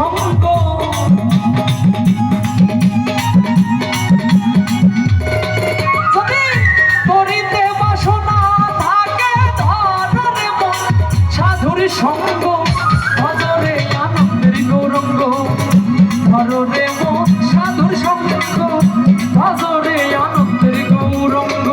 সঙ্গ যদি করিতে বাসনা থাকে ধরে মন সাধুর সঙ্গ ভজরে আনন্দের গৌরঙ্গ ধরে মন সাধুর সঙ্গ ভজরে আনন্দের গৌরঙ্গ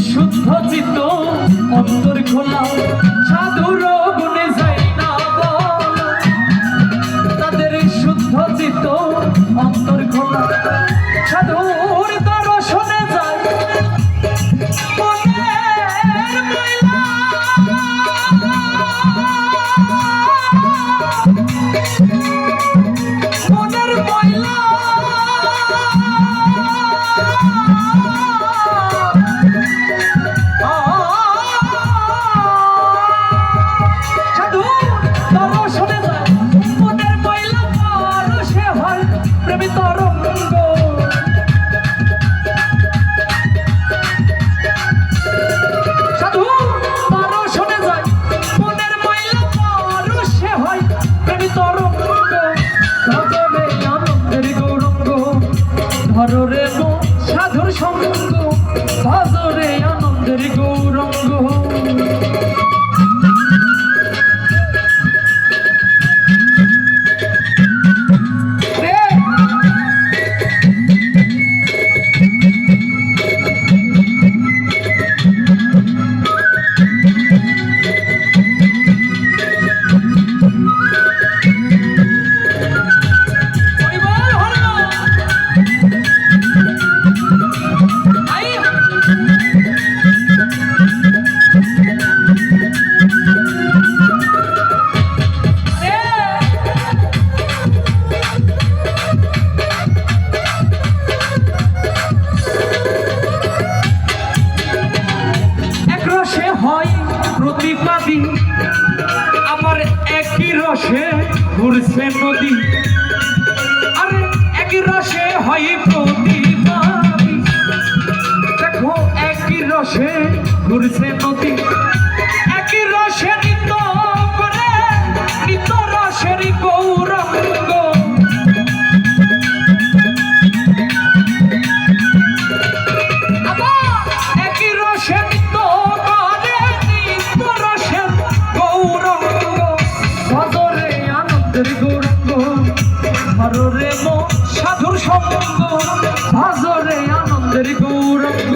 শুদ্ধ চিত্ত অন্তর খোলা সাধুর গুণে যাই না বল তাদের শুদ্ধ চিত্ত অন্তর খোলা সাধুর দর্শনে যায় মনের ময়লা মনের ময়লা ধরে গো সাধুর সঙ্গ ভজরে আনন্দের গৌরঙ্গ প্রতিপাদী আমার একই রসে ঘুরছে নদী আরে একই রসে হয় প্রতিপাদী দেখো একই রসে ঘুরছে নদী একই রসে নিত করে নিত রসের গৌরঙ্গ একই রসে নিত ধরে মো সাধুর সঙ্গ ভজরে আনন্দের গৌরঙ্গ